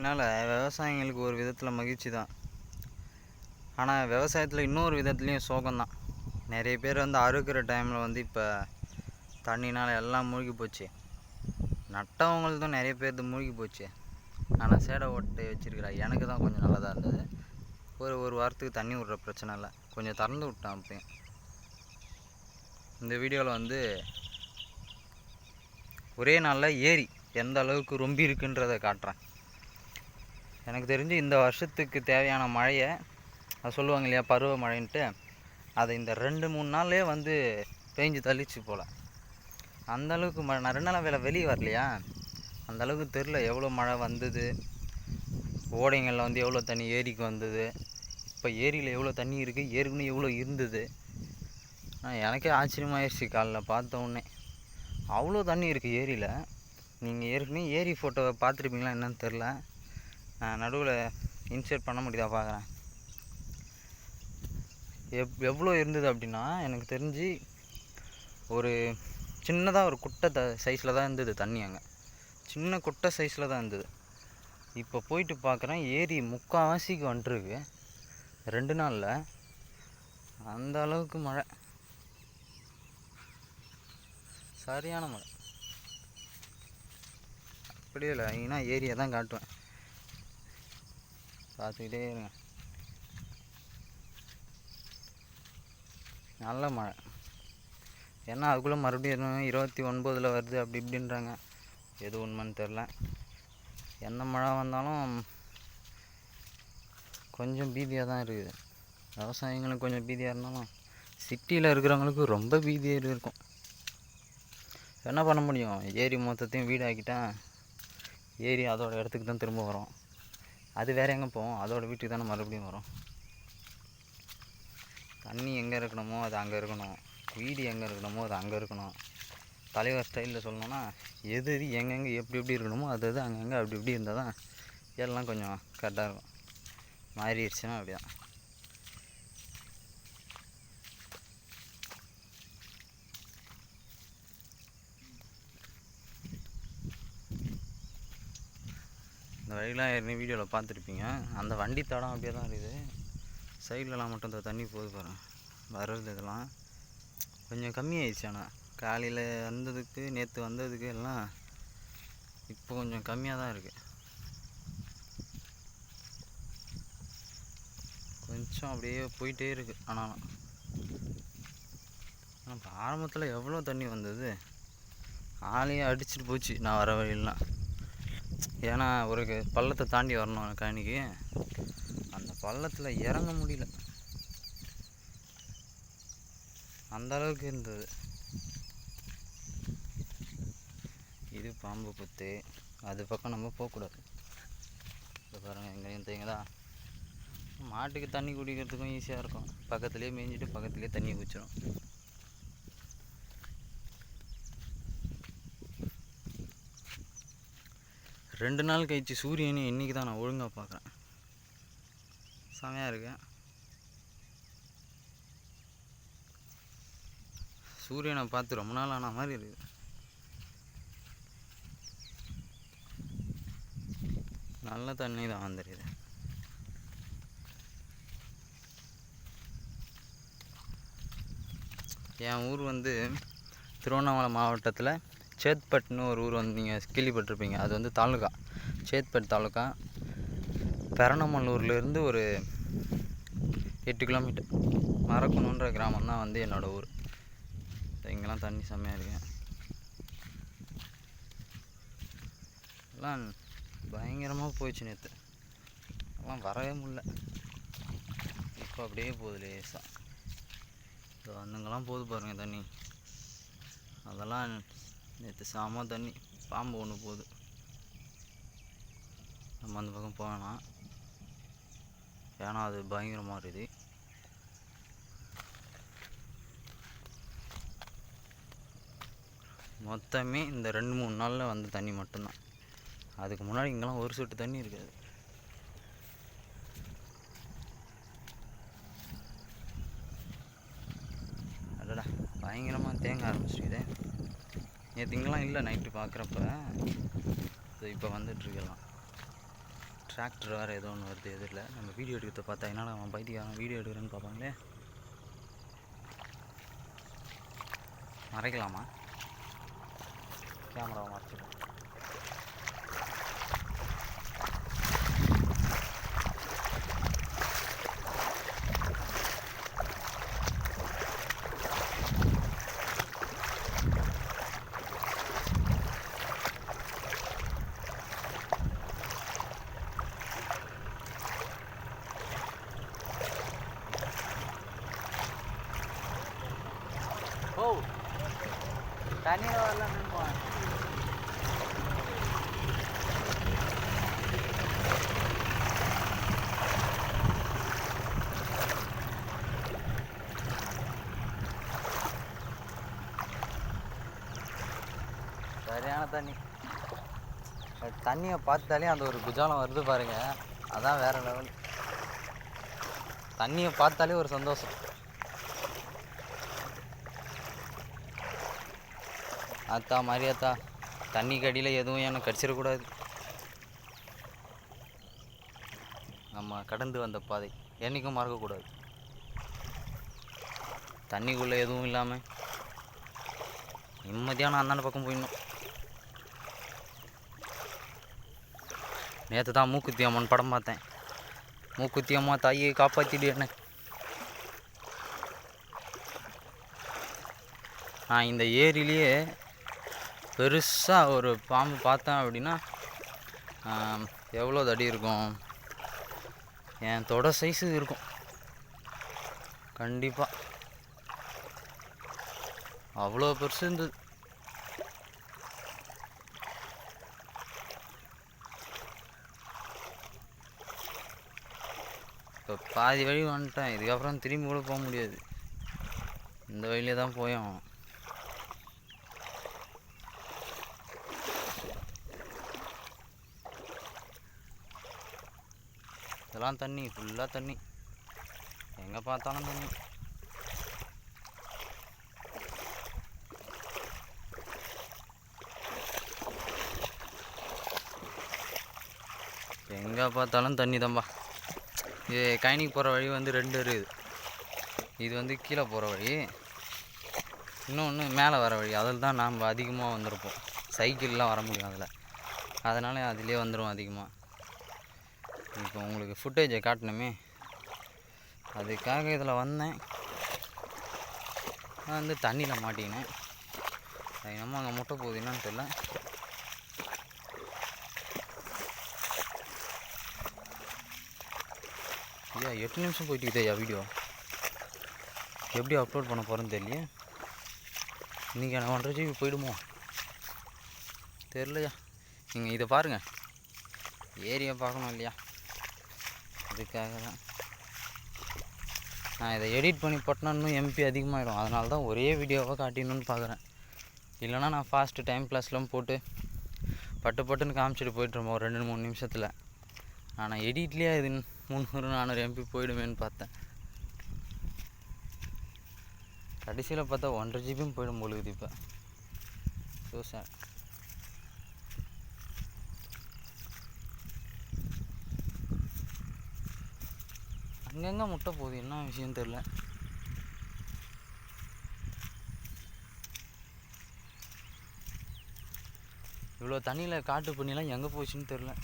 மழைனால விவசாயிங்களுக்கு ஒரு விதத்தில் மகிழ்ச்சி தான். ஆனால் விவசாயத்தில் இன்னொரு விதத்துலேயும் சோகம்தான். நிறைய பேர் வந்து அறுக்கிற டைமில் வந்து இப்போ தண்ணினால் எல்லாம் மூழ்கி போச்சு. நட்டவங்களுக்கும் நிறைய பேர் மூழ்கி போச்சு. ஆனால் சேடை ஓட்டை வச்சுருக்கிறா எனக்கு தான் கொஞ்சம் நல்லதாக இருந்தது. ஒரு வாரத்துக்கு தண்ணி விட்ற பிரச்சனை இல்லை, கொஞ்சம் திறந்து விட்டேன். அப்பயும் இந்த வீடியோவில் வந்து ஒரே நாளில் ஏரி எந்த அளவுக்கு ரொம்ப இருக்குன்றதை காட்டுறேன். எனக்கு தெரிஞ்சு இந்த வருஷத்துக்கு தேவையான மழையை அது சொல்லுவாங்க இல்லையா, பருவ மழைன்ட்டு, அதை இந்த 2-3 நாள்லேயே வந்து பெஞ்சு தள்ளிச்சு போல். அந்தளவுக்கு மழை. நான் 2 நாளாக வெளியே வரலையா, அந்தளவுக்கு தெரில எவ்வளோ மழை வந்தது. ஓடைங்களில் வந்து எவ்வளோ தண்ணி ஏரிக்கு வந்தது, இப்போ ஏரியில் எவ்வளோ தண்ணி இருக்குது, ஏற்கனவே எவ்வளோ இருந்தது. எனக்கே ஆச்சரியமாகிடுச்சு காலைல பார்த்த உடனே. அவ்வளோ தண்ணி இருக்குது ஏரியில். நீங்கள் ஏற்கனவே ஏரி ஃபோட்டோவை பார்த்துருப்பீங்களா என்னன்னு தெரில, நடுவில் இன்சர்ட் பண்ண முடியுதா பார்க்குறேன். எவ்வளோ இருந்தது அப்படின்னா, எனக்கு தெரிஞ்சு ஒரு சின்னதாக ஒரு குட்டை சைஸில் தான் இருந்தது தண்ணி. அங்கே சின்ன குட்டை சைஸில் தான் இருந்தது. இப்போ போயிட்டு பார்க்குறேன் ஏரி முக்கால்வாசிக்கு வந்துட்டுருக்கு 2 நாளில். அந்த அளவுக்கு மழை, சரியான மழை. அப்படியே இல்லை, ஏன்னா ஏரியை தான் காட்டுவேன், பார்த்துக்கிட்டே இருங்க. நல்ல மழை. ஏன்னா அதுக்குள்ளே மறுபடியும் 29 வருது அப்படி இப்படின்றாங்க. எது உண்மைன்னு தெரில. எந்த மழை வந்தாலும் கொஞ்சம் பீதியாக தான் இருக்குது. விவசாயிங்களுக்கு கொஞ்சம் பீதியாக இருந்தாலும் சிட்டியில் இருக்கிறவங்களுக்கு ரொம்ப பீதியாக இருக்கும். என்ன பண்ண முடியும், ஏரி மொத்தத்தையும் வீடாக்கிட்டா ஏரி அதோட இடத்துக்கு தான் திரும்ப வரும். அது வேறு எங்கே போகும், அதோட வீட்டுக்கு தானே மறுபடியும் வரும். தண்ணி எங்கே இருக்கணுமோ அது அங்கே இருக்கணும், வீடு எங்கே இருக்கணுமோ அது அங்கே இருக்கணும். தலைவர் ஸ்டைலில் சொல்லணுன்னா எது எங்கெங்கே எப்படி இருக்கணுமோ அது அங்கங்கே அப்படி இப்படி இருந்தால் தான் எல்லாம் கொஞ்சம் கரெக்டாக இருக்கும். மாறிடுச்சுன்னா அப்படிதான். இந்த வழியெலாம் ஏற்கனவே வீடியோவில் பார்த்துருப்பீங்க. அந்த வண்டி தடம் அப்படியே தான் இருக்குது. சைட்லலாம் மட்டும் இந்த தண்ணி போகுது பாருங்க, வர்றது இதெல்லாம் கொஞ்சம் கம்மியாயிடுச்சு. ஆனால் காலையில் வந்ததுக்கு நேற்று வந்ததுக்கு எல்லாம் இப்போ கொஞ்சம் கம்மியாக தான் இருக்குது. கொஞ்சம் அப்படியே போயிட்டே இருக்குது. ஆனால் ஆரம்பத்தில் எவ்வளோ தண்ணி வந்தது, ஆளையே அடிச்சுட்டு போச்சு நான் வர வழியெல்லாம். ஏன்னா ஒரு பள்ளத்தை தாண்டி வரணும் கழனிக்கு, அந்த பள்ளத்தில் இறங்க முடியல, அந்த அளவுக்கு இருந்தது. இது பாம்பு புத்து, அது பக்கம் நம்ம போகக்கூடாது. இப்போ பாருங்கள் எங்கேயும் தேங்குதா. மாட்டுக்கு தண்ணி குடிக்கிறதுக்கும் ஈஸியாக இருக்கும், பக்கத்துலேயே மேய்ஞ்சிட்டு பக்கத்துலேயே தண்ணி குடிச்சிடும். ரெண்டு நாள் கழிச்சு சூரியனை இன்றைக்கி தான் நான் ஒழுங்காக பார்க்குறேன். செமையாக இருக்கு. சூரியனை பார்த்து ரொம்ப நாள் ஆன மாதிரி இருக்குது. நல்ல தண்ணி தான் வந்துடுது. என் ஊர் வந்து திருவண்ணாமலை மாவட்டத்தில் சேத்பட்னு ஒரு ஊர் வந்து நீங்கள் கேள்விப்பட்டிருப்பீங்க. அது வந்து தாலுக்கா, சேத்பட் தாலுக்கா. பெரணமல்லூர்லேருந்து ஒரு 8 கிலோமீட்டர் மரக்கணுன்ற கிராமம் தான் வந்து என்னோடய ஊர். இங்கெல்லாம் தண்ணி செம்மையாக இருக்கு. எல்லாம் பயங்கரமாக போயிடுச்சு நேற்று, எல்லாம் வரவே முடியல. இப்போ அப்படியே போகுது லேசாக. இப்போ வந்துங்கெல்லாம் போகுது பாருங்கள் தண்ணி. அதெல்லாம் நேற்று சாமா தண்ணி. பாம்பு ஒன்று போகுது, நம்ம அந்த பக்கம் போவேணாம், ஏன்னா அது பயங்கரமாக இருக்குது. மொத்தமே இந்த 2-3 நாளில் வந்த தண்ணி மட்டும்தான். அதுக்கு முன்னாடி இங்கெல்லாம் ஒரு சொட்டு தண்ணி இருக்காது. அடடா பயங்கரமாக தேங்க ஆரம்பிச்சிருக்குது. நேற்று இங்கெல்லாம் இல்லை, நைட்டு பார்க்குறப்ப இப்போ வந்துட்டுருக்கலாம். டிராக்டர் வேறு ஏதோ ஒன்று வருது எதிரில். நம்ம வீடியோ எடுக்கிறத பார்த்தா என்னால் அவன் பைத்தியம் வீடியோ எடுக்கிறேன்னு பார்ப்பாங்களே. மறைக்கலாமா? கேமராவை மறைச்சிடும். ஓ தண்ணியில் வரலாம் நினைப்பான். சரியான தண்ணி. தண்ணியை பார்த்தாலே அந்த ஒரு குஜாலம் வருது பாருங்க, அதான் வேற லெவல். தண்ணியை பார்த்தாலே ஒரு சந்தோஷம். அத்தா மாரியாத்தா, தண்ணி கடியில் எதுவும் எனக்கு கடிச்சிடக்கூடாது. நம்ம கடந்து வந்த பாதை என்றைக்கும் மறக்கக்கூடாது. தண்ணிக்குள்ளே எதுவும் இல்லாமல் நிம்மதியான அந்தாண்ட பக்கம் போயிடணும். நேற்று தான் மூக்குத்தி அம்மன் படம் பார்த்தேன். மூக்குத்தி அம்மா தாயை காப்பாற்றிடு என்ன. நான் இந்த ஏரியிலேயே பெருசாக ஒரு பாம்பு பார்த்தேன் அப்படின்னா எவ்வளோ அடி இருக்கும், என் தொட சைஸு இருக்கும் கண்டிப்பாக. அவ்வளோ பெருசு இருந்தது. இப்போ பாதி வழி வந்துட்டேன். இதுக்கப்புறம் திரும்பி கூட போக முடியாது. இந்த வழியிலே தான் போயும். இதெல்லாம் தண்ணி, ஃபுல்லாக தண்ணி, எங்கே பார்த்தாலும் தண்ணி. எங்கே பார்த்தாலும் தண்ணி தான்பா. இது கைனிக்கு போகிற வழி வந்து 2 இருக்குது. இது வந்து கீழே போகிற வழி, இன்னொன்று மேலே வர வழி. அதில் தான் நாம் அதிகமாக வந்திருப்போம். சைக்கிள்லாம் வர முடியும் அதில், அதனால் அதிலே வந்துடும் அதிகமாக. இப்போ உங்களுக்கு ஃபுட்டேஜை காட்டணுமே, அதுக்காக இதில் வந்தேன். நான் வந்து தண்ணியில் மாட்டிக்கினேன். அது என்னமோ அங்கே முட்டை போகுது என்னன்னு தெரியல. ஐயா 8 நிமிஷம் போயிட்டு இருக்குதா வீடியோ. எப்படி அப்லோட் பண்ண போகிறேன்னு தெரியலையே. இன்றைக்கி எனக்கு 1.5 GB போயிடுமோ தெரிலையா. நீங்கள் இதை பாருங்கள், ஏரியா பார்க்கணும் இல்லையா, அதுக்காக தான் நான் இதை எடிட் பண்ணி போட்டேன்னா இன்னும் MP அதிகமாகிடும். அதனால தான் ஒரே வீடியோவாக காட்டிடணுன்னு பார்க்குறேன். இல்லைனா நான் ஃபாஸ்ட்டு டைம் ப்ளஸ்லாம் போட்டு பட்டுன்னு காமிச்சிட்டு போய்ட்டுருப்போம் ஒரு 2-3 நிமிஷத்தில். ஆனால் எடிட்லேயே இது 300-400 MP போயிடுவேன்னு பார்த்தேன். கடைசியில் பார்த்தா 1.5 GB போயிடும் பொழுது. இப்போ ஸோ சார் அங்கங்கே முட்டை போகுது, என்ன விஷயம் தெரில. இவ்வளோ தண்ணியில் காட்டு பண்ணிலாம் எங்கே போச்சுன்னு தெரில.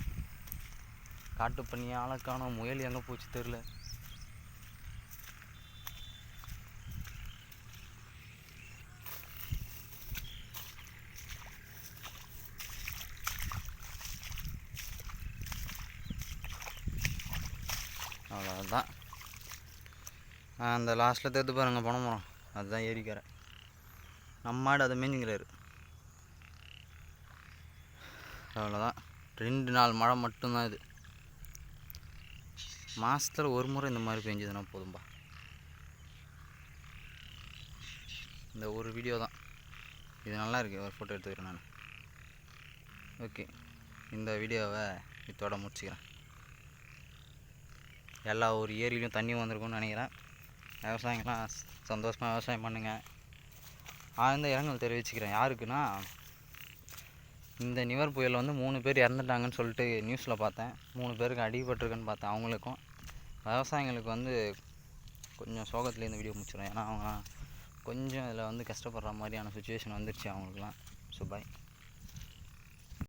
காட்டு பண்ணி ஆளக்கான முயல் எங்கே போச்சு தெரில. அவ்வளோதான். அந்த லாஸ்ட்டில் தெரிந்து பாருங்கள் பனை மரம், அதுதான் ஏரிக்கரை. நம்ம மாடு அதை மேஞ்சிங்கிறாரு. அவ்வளோதான். 2 நாள் மழை மட்டும்தான் இது. மாதத்தில் ஒரு முறை இந்த மாதிரி பெஞ்சதுன்னா போதும்பா. இந்த ஒரு வீடியோ தான் இது, நல்லா இருக்குது. ஒரு ஃபோட்டோ எடுத்துக்கிறேன் நான். ஓகே, இந்த வீடியோவை இதோட முடிச்சுக்கிறேன். எல்லா ஒரு ஏரியிலையும் தண்ணி வந்திருக்கும்னு நினைக்கிறேன். விவசாயிங்களாம் சந்தோஷமாக விவசாயம் பண்ணுங்கள். ஆழ்ந்த இரங்கல் தெரிவிச்சுக்கிறேன். யாருக்குன்னா இந்த நிவர் புயலில் வந்து 3 பேர் இறந்துட்டாங்கன்னு சொல்லிட்டு நியூஸில் பார்த்தேன். 3 பேருக்கு அடிபட்டிருக்குன்னு பார்த்தேன். அவங்களுக்கும் விவசாயிங்களுக்கு வந்து கொஞ்சம் சோகத்தில் இந்த வீடியோ முடிச்சிடும். ஏன்னா அவங்க கொஞ்சம் இதில் வந்து கஷ்டப்படுற மாதிரியான சுச்சுவேஷன் வந்துருச்சு அவங்களுக்குலாம். So bye.